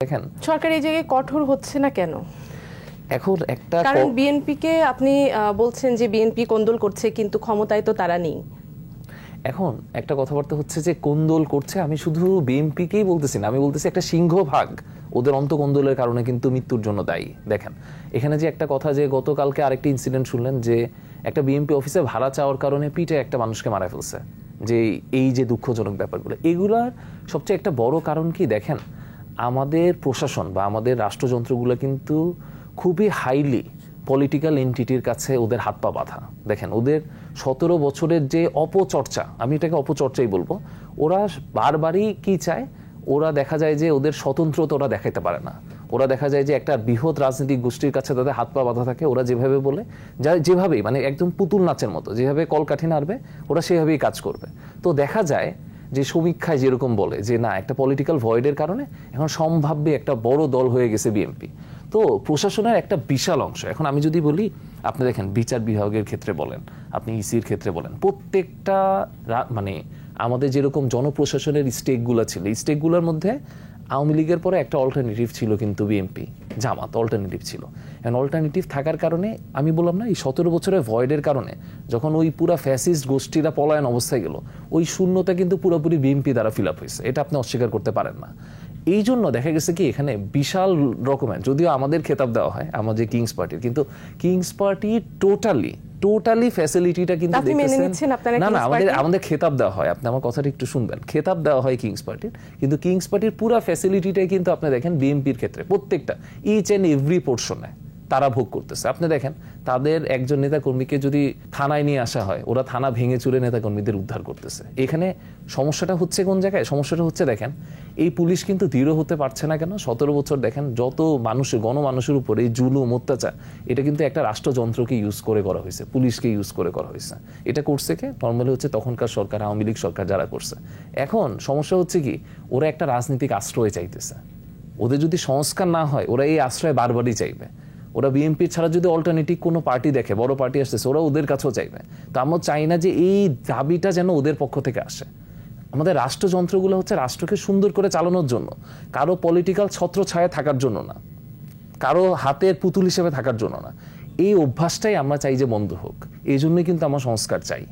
দেখেন সরকার এই জায়গায় কঠোর হচ্ছে না কেন? এখন একটা কারণ বিএনপিকে আপনি বলছেন যে বিএনপি কোন্দল করছে, কিন্তু ক্ষমতায় তো তারা নেই। এখন একটা কথাবার্তা হচ্ছে যে কোন্দল করছে, আমি শুধু বিএনপিকেই বলতেছি না, আমি বলতেছি একটা সিংহভাগ ওদের অন্তকোন্দলের কারণে কিন্তু মৃত্যুর জন্য দায়ী। দেখেন এখানে যে একটা কথা, যে গতকালকে আরেকটি ইনসিডেন্ট শুনলেন যে একটা বিএনপি অফিসে ভাড়া চাওয়ার কারণে পিঠে একটা মানুষকে মারা ফেলছে, যে এই যে দুঃখজনক ব্যাপারগুলো, এগুলার সবচেয়ে একটা বড় কারণ কি দেখেন, আমাদের প্রশাসন বা আমাদের রাষ্ট্রযন্ত্রগুলো কিন্তু খুবই হাইলি পলিটিক্যাল এন্টিটির কাছে ওদের হাত পা বাঁধা। দেখেন ওদের 17 বছরের যে অপচর্চা, আমি এটাকে অপচর্চাই বলবো, ওরা বারবারই কি চায়, ওরা দেখা যায় যে ওদের স্বতন্ত্রতা ওরা দেখাইতে পারে না। ওরা দেখা যায় যে একটা বৃহৎ রাজনৈতিক গোষ্ঠীর কাছে তাদের হাত পা বাঁধা থাকে, ওরা যেভাবে বলে, যেভাবেই মানে একদম পুতুল নাচের মতো যেভাবে কলকাঠি নাড়বে ওরা সেভাবেই কাজ করবে। তো দেখা যায় যে সমীক্ষায় যেরকম বলে যে না, একটা পলিটিক্যাল ভয়েডের কারণে এখন সম্ভাব্য একটা বড় দল হয়ে গেছে বিএনপি। তো প্রশাসনের একটা বিশাল অংশ, এখন আমি যদি বলি, আপনি দেখেন বিচার বিভাগের ক্ষেত্রে বলেন, আপনি ইসির ক্ষেত্রে বলেন, প্রত্যেকটা মানে আমাদের যেরকম জনপ্রশাসনের স্টেকগুলো ছিল, এই স্টেকগুলোর মধ্যে আওয়ামী লীগের পরে একটা অল্টারনেটিভ ছিল কিন্তু বিএনপি, জামাত অল্টারনেটিভ ছিল। এখন অল্টারনেটিভ থাকার কারণে আমি বললাম না, এই 17 বছরের ভয়েডের কারণে যখন ওই পুরা ফ্যাসিস্ট গোষ্ঠীরা পলায়ন অবস্থায় গেল, ওই শূন্যতা কিন্তু পুরোপুরি বিএনপি দ্বারা ফিল আপ হয়েছে, এটা আপনি অস্বীকার করতে পারেন না। এই জন্য দেখা গেছে কি এখানে বিশাল রকমের, যদিও আমাদের খেতাব দেওয়া হয় আমাদের কিংস পার্টির, কিন্তু কিংস পার্টি টোটালি ফ্যাসিলিটিটা কিন্তু না না, আমাদের খেতাব দেওয়া হয়, আপনি আমার কথাটা একটু শুনবেন, খেতাব দেওয়া হয় কিংস পার্টির, কিন্তু কিংস পার্টির পুরো ফ্যাসিলিটিটাই কিন্তু আপনি দেখেন বিএনপির ক্ষেত্রে প্রত্যেকটা ইচ এন্ড এভরি পোর্শনে তারা ভোগ করতেছে। আপনি দেখেন তাদের একজন নেতাকর্মীকে যদি থানায় নিয়ে আসা হয়, ওরা থানা ভেঙে চুরে নেতাকর্মীদের উদ্ধার করতেছে। এখানে সমস্যাটা হচ্ছে কোন জায়গায়? সমস্যাটা হচ্ছে দেখেন এই পুলিশ কিন্তু দৃঢ় হতে পারছে না কেন? 17 বছর দেখেন যত মানুষের গণমানুষের উপর এই জুলুম অত্যাচার, এটা কিন্তু একটা রাষ্ট্রযন্ত্রকে ইউজ করে করা হয়েছে, পুলিশকে ইউজ করে করা হয়েছে। এটা করছে কে? নর্মালি হচ্ছে তখনকার সরকার, আওয়ামী লীগ সরকার যারা করছে। এখন সমস্যা হচ্ছে কি, ওরা একটা রাজনৈতিক আশ্রয় চাইতেছে। ওদের যদি সংস্কার না হয়, ওরা এই আশ্রয় বারবারই চাইবে। ওরা বিএনপি ছাড়া যদি অল্টারনেটিভ কোনো পার্টি দেখে, বড় পার্টি আসতেছে, ওরা ওদের কাছেও চাইবে। তো আমরা চাই না যে এই দাবিটা যেন ওদের পক্ষ থেকে আসে। আমাদের রাষ্ট্রযন্ত্রগুলো হচ্ছে রাষ্ট্রকে সুন্দর করে চালানোর জন্য, কারো পলিটিক্যাল ছত্রছায়া থাকার জন্য না, কারো হাতের পুতুল হিসেবে থাকার জন্য না। এই অভ্যাসটাই আমরা চাই যে বন্ধ হোক। এই জন্যই কিন্তু আমরা সংস্কার চাই।